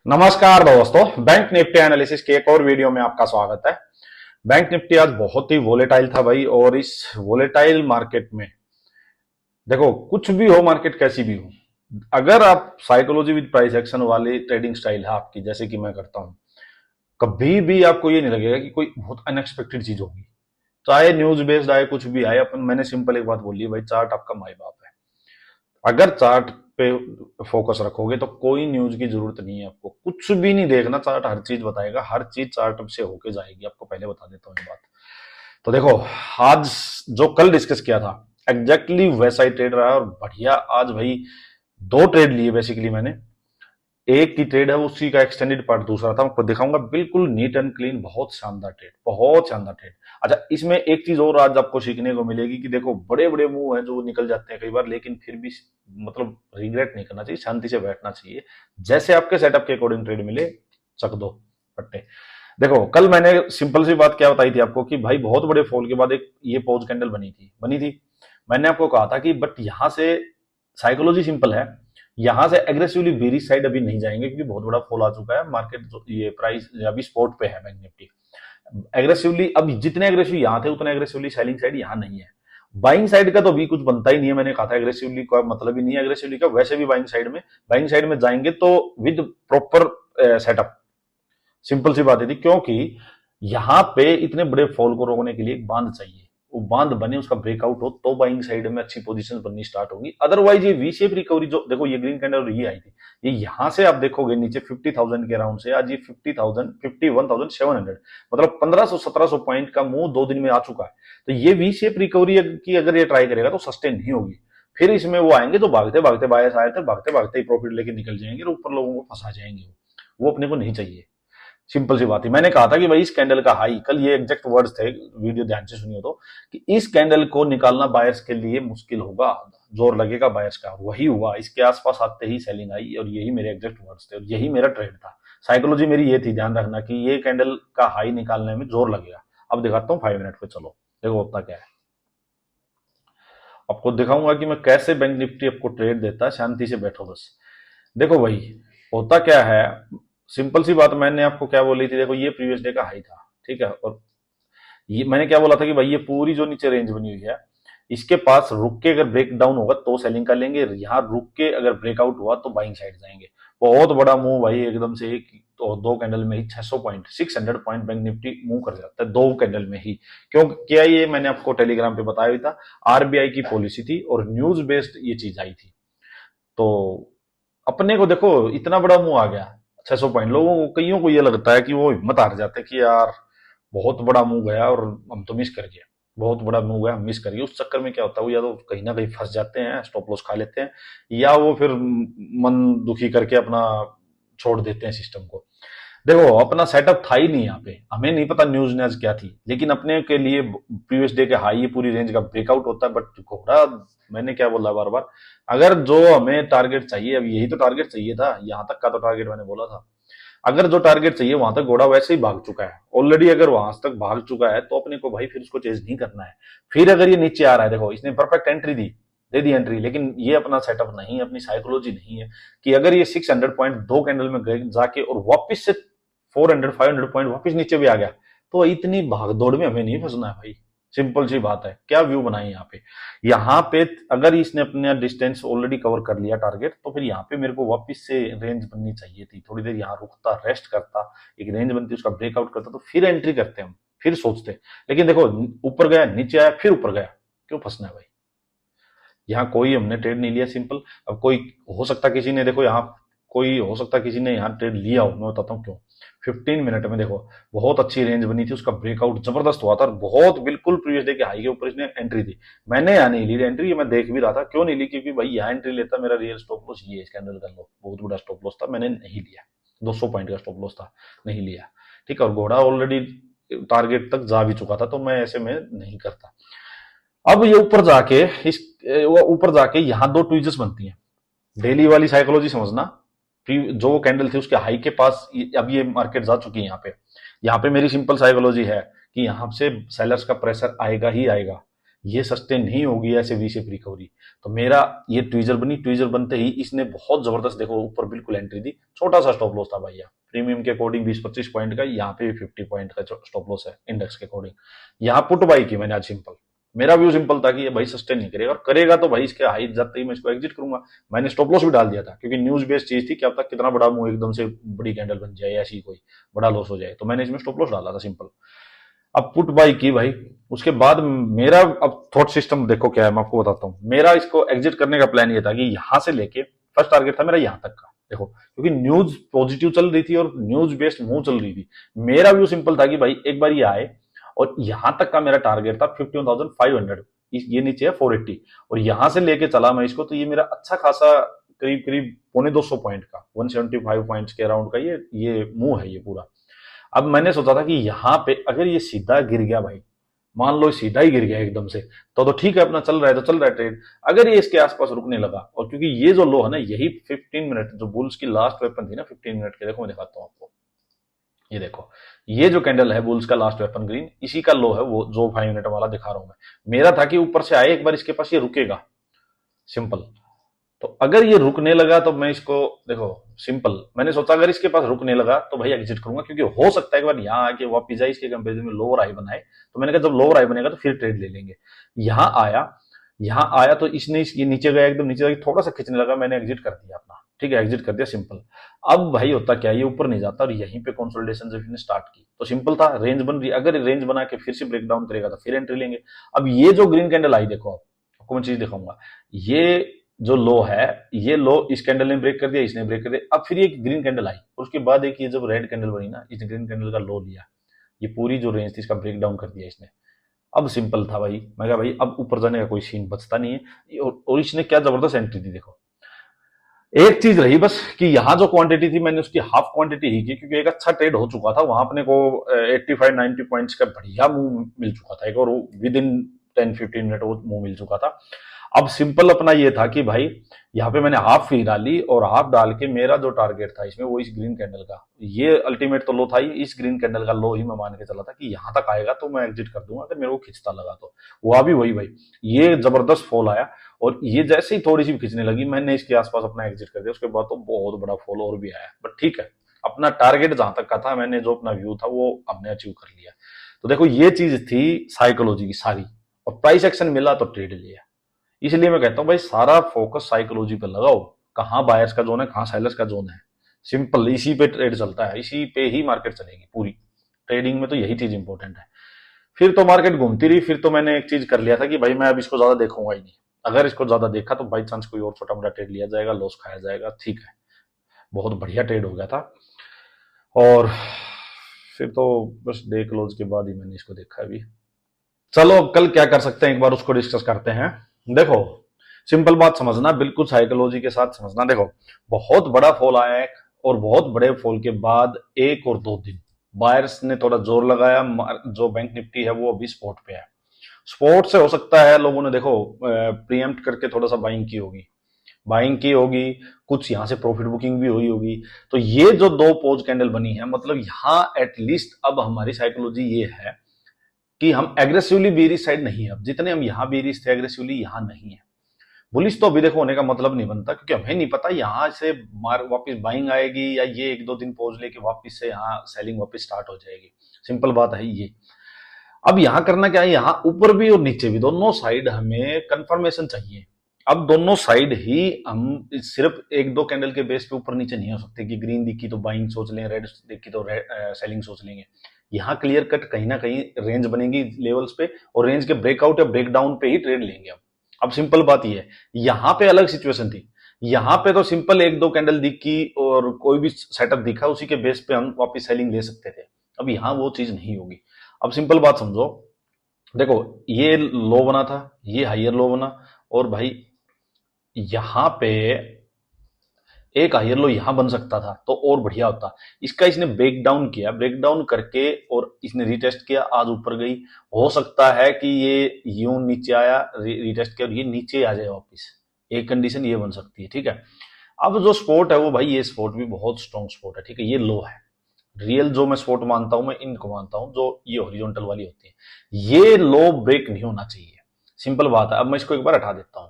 नमस्कार दोस्तों, bank Nifty analysis के एक और वीडियो में आपका स्वागत है। बैंक निफ्टी आज बहुत ही वोलेटाइल था भाई, और इस वोलेटाइल मार्केट में देखो, कुछ भी हो, मार्केट कैसी भी हो, अगर आप साइकोलॉजी विद प्राइस एक्शन वाली ट्रेडिंग स्टाइल है आपकी, जैसे कि मैं करता हूं, कभी भी आपको ये नहीं लगेगा कि कोई बहुत अनएक्सपेक्टेड चीज होगी। चाहे न्यूज बेस्ड आए, कुछ भी आए, अपन मैंने सिंपल एक बात बोली है भाई, चार्ट आपका माई बाप है। अगर चार्ट पे फोकस रखोगे तो कोई न्यूज की जरूरत नहीं है, आपको कुछ भी नहीं देखना, चार्ट हर चीज बताएगा, हर चीज चार्ट से होके जाएगी। आपको पहले बता देता हूँ ये बात। तो देखो, आज जो कल डिस्कस किया था एग्जैक्टली वैसा ही ट्रेड रहा है, और बढ़िया। आज भाई दो ट्रेड लिए बेसिकली मैंने। एक की ट्रेड है, उसी का एक्सटेंडेड पार्ट दूसरा था, आपको दिखाऊंगा। बिल्कुल नीट एंड क्लीन, बहुत शानदार ट्रेड, बहुत शानदार ट्रेड। अच्छा, इसमें एक चीज और आज आपको सीखने को मिलेगी कि देखो, बड़े बड़े मूव हैं जो निकल जाते हैं कई बार, लेकिन फिर भी मतलब रिग्रेट नहीं करना चाहिए, शांति से बैठना चाहिए। जैसे आपके सेटअप के अकॉर्डिंग ट्रेड मिले, चक दो पट्टे। देखो, कल मैंने सिंपल सी बात क्या बताई थी आपको कि भाई बहुत बड़े फॉल के बाद एक ये पॉज कैंडल बनी थी। मैंने आपको कहा था कि बट यहां से साइकोलॉजी सिंपल है, यहां से एग्रेसिवली बेरिश साइड अभी नहीं जाएंगे, क्योंकि बहुत बड़ा फॉल आ चुका है। मार्केट जो ये प्राइस अभी स्पॉट पे है बैंक निफ्टी। एग्रेसिवली अब जितने एग्रेसिव यहां थे, उतने एग्रेसिवली सेलिंग साइड यहां नहीं है। बाइंग साइड का तो अभी कुछ बनता ही नहीं है। मैंने कहा था एग्रेसिवली का मतलब ही नहीं है एग्रेसिवली का। वैसे भी बाइंग साइड में जाएंगे तो विद प्रॉपर सेटअप। सिंपल सी बात है थी, क्योंकि यहां पे इतने बड़े फॉल को रोकने के लिए एक बांध चाहिए। वो बांध बने, उसका ब्रेकआउट हो, तो बाइंग साइड में अच्छी पोजीशन बननी स्टार्ट होगी। अदरवाइज ये वी शेप रिकवरी, जो देखो ये ग्रीन कैंडल ये आई थी, ये यहां से आप देखोगे नीचे 50,000 के अराउंड से आज ये 50,000 51,700, मतलब 1500-1700 पॉइंट का मूव 2 दिन में आ चुका है। तो ये वी शेप रिकवरी की अगर ये ट्राई करेगा तो सस्टेन नहीं होगी। फिर इसमें वो आएंगे जो भागते भागते बायस आए थे, भागते भागते ही प्रॉफिट लेके निकल जाएंगे और ऊपर लोगों को फंसा जाएंगे। वो अपने को नहीं चाहिए। सिंपल सी बात है। मैंने कहा था कि भाई इस कैंडल का हाई, कल ये एग्जैक्ट वर्ड्स थे, वीडियो ध्यान से सुनियो तो, कि इस कैंडल को निकालना बायर्स के लिए मुश्किल होगा, जोर लगेगा बायर्स का। वही हुआ, इसके आसपास आते ही सेलिंग आई, और यही मेरे एग्जैक्ट वर्ड्स थे, और यही मेरा ट्रेड था। साइकोलॉजी मेरी ये थी, ध्यान रखना, कि ये कैंडल का हाई निकालने में जोर लगेगा। अब दिखाता हूँ 5 मिनट पे, चलो देखो होता क्या है। आपको दिखाऊंगा कि मैं कैसे बैंक निफ्टी आपको ट्रेड देता है। शांति से बैठो बस। देखो भाई, होता क्या है, सिंपल सी बात, मैंने आपको क्या बोली थी, देखो ये प्रीवियस डे का हाई था, ठीक है, और ये मैंने क्या बोला था कि भाई ये पूरी जो नीचे रेंज बनी हुई है, इसके पास रुक के अगर ब्रेक डाउन होगा तो सेलिंग कर लेंगे, यहाँ रुक के अगर ब्रेकआउट हुआ तो बाइंग साइड जाएंगे। बहुत बड़ा मूव भाई, एकदम से एक तो दो कैंडल में ही 600 point 600 point bank Nifty move कर जाता है दो कैंडल में ही। क्यों क्या, ये मैंने आपको टेलीग्राम पे बताया भी था। आरबीआई की पॉलिसी थी और न्यूज बेस्ड ये चीज आई थी। तो अपने को देखो, इतना बड़ा मुंह आ गया 600 पॉइंट। लोगों को, कईयों को ये लगता है कि वो हिम्मत हार जाते हैं कि यार बहुत बड़ा मुंह गया और हम तो मिस कर गए, बहुत बड़ा मुंह गया, हम मिस कर गए। उस चक्कर में क्या होता है, वो या तो कहीं ना कहीं फंस जाते हैं, स्टॉप लॉस खा लेते हैं, या वो फिर मन दुखी करके अपना छोड़ देते हैं सिस्टम को। देखो, अपना सेटअप था ही नहीं यहाँ पे, हमें नहीं पता न्यूज ने आज क्या थी, लेकिन अपने के लिए प्रीवियस डे के हाई पूरी रेंज का ब्रेकआउट होता है। बट घोड़ा, मैंने क्या बोला बार बार, अगर जो हमें टारगेट चाहिए, अब यही तो टारगेट चाहिए था, यहां तक का तो टारगेट मैंने बोला था। अगर जो टारगेट चाहिए वहां तक घोड़ा वैसे ही भाग चुका है ऑलरेडी, अगर वहां तक भाग चुका है तो अपने को भाई फिर उसको चेज नहीं करना है। फिर अगर ये नीचे आ रहा है, देखो इसने परफेक्ट एंट्री दी, दे दी एंट्री, लेकिन ये अपना सेटअप नहीं है, अपनी साइकोलॉजी नहीं है, कि अगर ये 600 पॉइंट दो कैंडल में जाके और वापस से 400-500 पॉइंट वापस नीचे भी आ गया, तो इतनी भागदौड़ में हमें नहीं फंसना है भाई। सिंपल सी बात है। क्या व्यू बनाई यहाँ पे अगर इसने अपने डिस्टेंस ऑलरेडी कवर कर लिया टारगेट, तो फिर यहाँ पे मेरे को वापस से रेंज बननी चाहिए थी, थोड़ी देर यहाँ रुकता, रेस्ट करता, एक रेंज बनती, उसका ब्रेकआउट करता, तो फिर एंट्री करते हम, फिर सोचते। लेकिन देखो, ऊपर गया, नीचे आया, फिर ऊपर गया, क्यों फंसना है भाई। यहाँ कोई हमने ट्रेड नहीं लिया, सिंपल। अब कोई हो सकता किसी ने, देखो यहाँ कोई हो सकता किसी ने यहाँ ट्रेड लिया हो, मैं बताता हूँ क्यों। 15 मिनट में देखो, बहुत अच्छी रेंज बनी थी, उसका ब्रेकआउट जबरदस्त हुआ था, और बहुत बिल्कुल प्रीवियस डे के हाई के ऊपर इसने एंट्री दी। मैंने यहाँ नहीं ली एंट्री, ये मैं देख भी रहा था, क्यों नहीं ली, क्योंकि भाई यहाँ एंट्री लेता मेरा रियल स्टॉप लॉस ये स्कैंडल कर लो, बहुत बड़ा स्टॉप लॉस था, मैंने नहीं लिया। 200 पॉइंट का स्टॉप लॉस था, नहीं लिया, ठीक है। और घोड़ा ऑलरेडी टारगेट तक जा भी चुका था, तो मैं ऐसे में नहीं करता। अब ये ऊपर जाके इस ऊपर जाके यहाँ दो ट्वीजर्स बनती हैं। डेली वाली साइकोलॉजी समझना, जो कैंडल थी उसके हाई के पास अब ये मार्केट जा चुकी है। यहाँ पे मेरी सिंपल साइकोलॉजी है कि यहाँ से सेलर्स का प्रेशर आएगा ही आएगा। ये सस्टेन नहीं होगी ऐसे वी शेप रिकवरी। तो मेरा ये ट्वीजर बनी, ट्वीजर बनते ही इसने बहुत जबरदस्त देखो ऊपर बिल्कुल एंट्री दी, छोटा सा स्टॉप लॉस था भैया, प्रीमियम के अकॉर्डिंग 20-25 पॉइंट का, यहाँ पे भी 50 पॉइंट का स्टॉप लॉस है इंडेक्स के अकॉर्डिंग। यहाँ पुट बाई की मैंने आज सिंपल, मेरा व्यू सिंपल था कि ये भाई सस्टेन नहीं करेगा, और करेगा तो भाई इसके हाइट जाते ही मैं इसको एग्जिट करूंगा। मैंने स्टॉप लॉस भी डाल दिया था क्योंकि न्यूज बेस्ड चीज थी, क्या पता कितना बड़ा मुंह एकदम से बड़ी कैंडल बन जाए, ऐसी कोई बड़ा लॉस हो जाए, तो मैंने इसमें स्टॉप लॉस डाला था सिंपल। अब पुट बाई की भाई, उसके बाद मेरा अब थॉट सिस्टम देखो क्या है, मैं आपको बताता हूँ। मेरा इसको एग्जिट करने का प्लान ये था कि यहां से लेके फर्स्ट टारगेट था मेरा यहां तक का, देखो क्योंकि न्यूज पॉजिटिव चल रही थी और न्यूज बेस्ड मूव चल रही थी। मेरा व्यू सिंपल था कि भाई एक बार ये आए, और यहां तक का मेरा टारगेट था 51,500, ये नीचे है 480, और यहां से लेके चला मैं इसको, तो ये मेरा अच्छा खासा करीब करीब 250 पॉइंट का, 175 पॉइंट्स के अराउंड का ये मूव है ये पूरा। अब मैंने सोचा था कि यहां पे अगर ये सीधा गिर गया भाई, मान लो सीधा ही गिर गया एकदम से, तो ठीक है, अपना चल रहा है तो चल रहा है ट्रेड। अगर ये इसके आसपास रुकने लगा, और क्योंकि ये जो लो है ना, यही 15 मिनट जो बुल्स की लास्ट वेपन थी ना 15 मिनट के, देखो मैं दिखाता हूं आपको, ये देखो ये जो कैंडल है बुल्स का लास्ट वेपन ग्रीन, इसी का लो है वो जो 5 मिनट वाला दिखा रहा हूं मैं। मेरा था कि ऊपर से आए एक बार इसके पास ये रुकेगा सिंपल, तो अगर ये रुकने लगा तो मैं इसको, देखो सिंपल मैंने सोचा अगर इसके पास रुकने लगा तो भाई एग्जिट करूंगा, क्योंकि हो सकता है एक बार यहाँ आके वापिस जाए इसके कंपेरिजन में लोअर हाई बनाए, तो मैंने कहा जब लोअर हाई बनेगा तो फिर ट्रेड ले लेंगे। यहाँ आया तो इसने ये नीचे गया, एकदम नीचे गया, थोड़ा सा खींचने लगा, मैंने एग्जिट कर दिया अपना, ठीक है, एग्जिट कर दिया सिंपल। अब भाई होता क्या, ये ऊपर नहीं जाता और यहीं पे कंसोलिडेशन जब इसने स्टार्ट की तो सिंपल था, रेंज बन रही, अगर रेंज बना के फिर से ब्रेक डाउन करेगा तो फिर एंट्री लेंगे। अब ये जो ग्रीन कैंडल आई, देखो आपको मैं चीज दिखाऊंगा, ये जो लो है, ये लो इस कैंडल ने ब्रेक कर दिया, इसने ब्रेक कर दिया, अब फिर ये ग्रीन कैंडल आई, और उसके बाद एक ये जब रेड कैंडल बनी ना, इस ग्रीन कैंडल का लो लिया, ये पूरी जो रेंज थी इसका ब्रेक डाउन कर दिया इसने। अब सिंपल था भाई, मैं कहा भाई अब ऊपर जाने का कोई सीन बचता नहीं है, और इसने क्या जबरदस्त एंट्री दी, देखो एक चीज रही बस कि यहां जो क्वांटिटी थी मैंने उसकी हाफ क्वांटिटी ही की, क्योंकि एक अच्छा ट्रेड हो चुका था वहां, अपने को 85-90 पॉइंट्स का बढ़िया मूव मिल चुका था एक, और विद इन 10-15 मिनट वो मूव मिल चुका था। अब सिंपल अपना ये था कि भाई यहाँ पे मैंने हाफ फी डाली, और हाफ डाल के मेरा जो टारगेट था इसमें वो इस ग्रीन कैंडल का, ये अल्टीमेट तो लो था ही, इस ग्रीन कैंडल का लो ही मैं मान के चला था कि यहां तक आएगा तो मैं एग्जिट कर दूंगा अगर मेरे को खिंचता लगा तो। वो अभी वही भाई, ये जबरदस्त फॉल आया, और ये जैसे ही थोड़ी सी खिंचने लगी मैंने इसके आसपास अपना एग्जिट कर दिया, उसके बाद तो बहुत बड़ा फॉल और भी आया, बट ठीक है, अपना टारगेट जहां तक का था, मैंने जो अपना व्यू था वो हमने अचीव कर लिया। तो देखो ये चीज थी साइकोलॉजी की सारी, और प्राइस एक्शन मिला तो ट्रेड लिया। इसलिए मैं कहता हूं भाई सारा फोकस साइकोलॉजी पे लगाओ, कहां बायर्स का जोन है, कहां सेलर्स का जोन है, सिंपल इसी पे ट्रेड चलता है, इसी पे ही मार्केट चलेगी पूरी, ट्रेडिंग में तो यही चीज इंपॉर्टेंट है। फिर तो मार्केट घूमती रही, फिर तो मैंने एक चीज कर लिया था कि भाई मैं अब इसको ज्यादा देखूंगा ही नहीं, अगर इसको ज्यादा देखा तो बाई चांस कोई और छोटा मोटा ट्रेड लिया जाएगा, लॉस खाया जाएगा, ठीक है, बहुत बढ़िया ट्रेड हो गया था। और फिर तो बस डे क्लोज के बाद ही मैंने इसको देखा अभी। चलो अब कल क्या कर सकते हैं एक बार उसको डिस्कस करते हैं। देखो सिंपल बात समझना, बिल्कुल साइकोलॉजी के साथ समझना, देखो बहुत बड़ा फॉल आया है, और बहुत बड़े फॉल के बाद 1 और 2 दिन बायर्स ने थोड़ा जोर लगाया, जो बैंक निफ्टी है वो अभी स्पॉट पे है, स्पॉट से हो सकता है लोगों ने देखो प्रीएम्प्ट करके थोड़ा सा बाइंग की होगी, कुछ यहां से प्रॉफिट बुकिंग भी हुई होगी। तो ये जो 2 पोज कैंडल बनी है, मतलब यहां एटलीस्ट अब हमारी साइकोलॉजी ये है कि हम एग्रेसिवली बेरिश साइड नहीं है, अब जितने हम यहां बेरिश थे एग्रेसिवली यहां नहीं है। बुलिश तो अभी देखो होने का मतलब नहीं बनता, क्योंकि हमें नहीं पता यहां से वापस बाइंग आएगी या ये 1-2 दिन पॉज लेके वापस से यहाँ सेलिंग वापस स्टार्ट हो जाएगी, सिंपल बात है ये। अब यहां करना क्या है, यहां ऊपर भी और नीचे भी दोनों साइड हमें कंफर्मेशन चाहिए। अब दोनों साइड ही हम सिर्फ 1-2 कैंडल के बेस पे ऊपर नीचे नहीं हो सकते कि ग्रीन दिखी तो बाइंग सोच लें, रेड दिखी तो सेलिंग सोच लेंगे। यहाँ क्लियर कट कहीं ना कहीं रेंज बनेगी लेवल्स पे, और रेंज के ब्रेकआउट या ब्रेकडाउन पे ही ट्रेड लेंगे। अब सिंपल बात ये है, यहाँ पे अलग सिचुएशन थी, यहाँ पे तो सिंपल 1-2 कैंडल दिखी और कोई भी सेटअप दिखा उसी के बेस पे हम वापस सेलिंग ले सकते थे। अब यहाँ वो चीज नहीं होगी। अब सिंपल बात समझो, देखो ये लो बना था, ये हाइयर लो बना, और भाई यहां पे एक हाइयर लो यहां बन सकता था तो और बढ़िया होता। इसका इसने ब्रेक डाउन किया, ब्रेक डाउन करके और इसने रिटेस्ट किया, आज ऊपर गई, हो सकता है कि ये यूं नीचे आया, रिटेस्ट किया और ये नीचे आ जाए वापस, एक कंडीशन ये बन सकती है, ठीक है। अब जो स्पोर्ट है वो भाई ये स्पोर्ट भी बहुत स्ट्रॉन्ग स्पोर्ट है, ठीक है, ये लो है, रियल जो मैं स्पोर्ट मानता हूं मैं इनको मानता हूं, जो ये हॉरिजॉन्टल वाली होती है, ये लो ब्रेक नहीं होना चाहिए। सिंपल बात है। अब मैं इसको एक बार हटा देता हूं।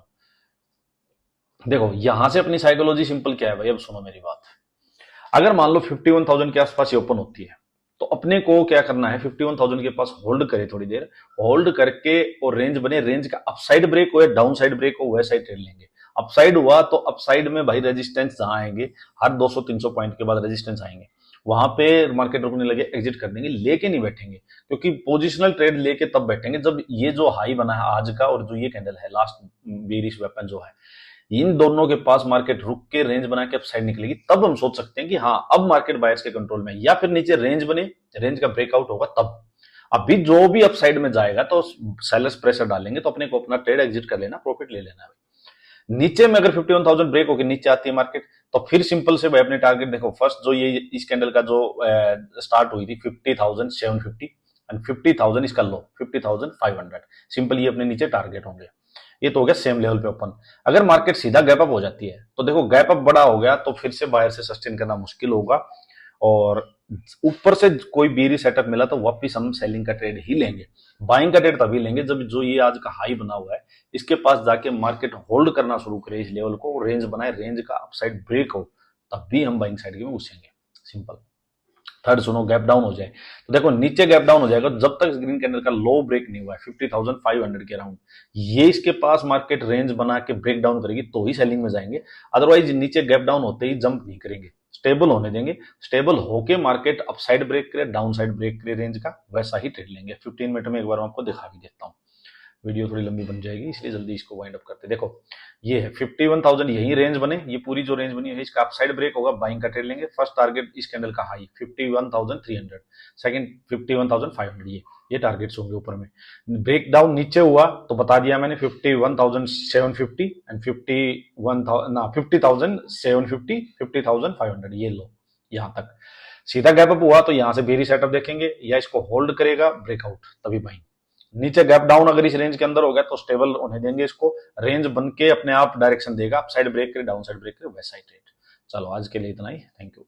देखो यहां से अपनी साइकोलॉजी सिंपल क्या है भाई, अब सुनो मेरी बात। अगर मान लो 51,000 के आसपास ये ओपन होती है, तो अपने को क्या करना है, 51,000 के पास होल्ड करे थोड़ी देर, होल्ड करके और रेंज बने, रेंज का अपसाइड ब्रेक हो या डाउन साइड ब्रेक हो वैसा ही ट्रेड लेंगे। अपसाइड हुआ तो अपसाइड में भाई रेजिस्टेंस जहां आएंगे, हर 200-300 पॉइंट के बाद रेजिस्टेंस आएंगे, वहां पे मार्केट रुकने लगे एग्जिट कर देंगे, लेके नहीं बैठेंगे। क्योंकि पोजिशनल ट्रेड लेके तब बैठेंगे जब ये जो हाई बना है आज का और जो ये कैंडल है लास्ट बेरिश वेपन जो है, इन दोनों के पास मार्केट रुक के रेंज बना के अब साइड निकलेगी, तब हम सोच सकते हैं कि हाँ अब मार्केट बायर्स के कंट्रोल में है। या फिर नीचे रेंज बने, रेंज का ब्रेकआउट होगा तब। अभी जो भी अपसाइड में जाएगा तो सेलर्स प्रेशर डालेंगे, तो अपने को अपना ट्रेड एग्जिट कर लेना, प्रॉफिट ले लेना है। नीचे में अगर 51,000 ब्रेक होकर नीचे आती है मार्केट, तो फिर सिंपल से भाई अपने टारगेट देखो। फर्स्ट जो ये इस कैंडल का जो स्टार्ट हुई थी 50,750 एंड 50,000 इसका लो 50,500, सिंपल ये अपने नीचे टारगेट होंगे। ये तो हो गया सेम लेवल पे ओपन। अगर मार्केट सीधा गैप अप हो जाती है तो देखो गैप अप बड़ा हो गया तो फिर से बायर से सस्टेन करना मुश्किल होगा, और ऊपर से कोई बीरी सेटअप मिला तो वापिस हम सेलिंग का ट्रेड ही लेंगे। बाइंग का ट्रेड तभी लेंगे जब जो ये आज का हाई बना हुआ है इसके पास जाके मार्केट होल्ड करना शुरू करे, इस लेवल को रेंज बनाए, रेंज का अपसाइड ब्रेक हो, तब भी हम बाइंग साइड में घुसेंगे। सिंपल। थर्ड सुनो, गैप डाउन हो जाए तो देखो नीचे गैप डाउन हो जाएगा जब तक ग्रीन कैंडल का लो ब्रेक नहीं हुआ है 50,500 के अराउंड, ये इसके पास मार्केट रेंज बना के ब्रेक डाउन करेगी तो ही सेलिंग में जाएंगे। अदरवाइज नीचे गैप डाउन होते ही जंप नहीं करेंगे, स्टेबल होने देंगे। स्टेबल होके मार्केट अप साइड ब्रेक करे, डाउन साइड ब्रेक करे रेंज का, वैसा ही ट्रेड लेंगे। 15 मिनट में एक बार मैं आपको दिखा भी देता हूँ, वीडियो थोड़ी लंबी बन जाएगी इसलिए जल्दी इसको वाइंड अप करते। देखो ये है 51,000, यही रेंज बने, ये पूरी जो रेंज बनी है इसका अपसाइड ब्रेक होगा, बाइंग का ट्रेड लेंगे। फर्स्ट टारगेट इस कैंडल का हाई 51,300, सेकंड 51,500, ये टारगेट्स होंगे ऊपर में। ब्रेक डाउन नीचे हुआ तो बता दिया मैंने 51,750 एंड 50,750, 50,500, ये लो यहां तक। सीधा गैप अप हुआ तो यहां से बेरी सेटअप देखेंगे, या इसको होल्ड करेगा ब्रेकआउट तभी बाइंग। नीचे गैप डाउन अगर इस रेंज के अंदर हो गया तो स्टेबल होने देंगे इसको, रेंज बन के अपने आप डायरेक्शन देगा, अप साइड ब्रेक करे, डाउन साइड ब्रेक करे, वैसा ही ट्रेड। चलो आज के लिए इतना ही, थैंक यू।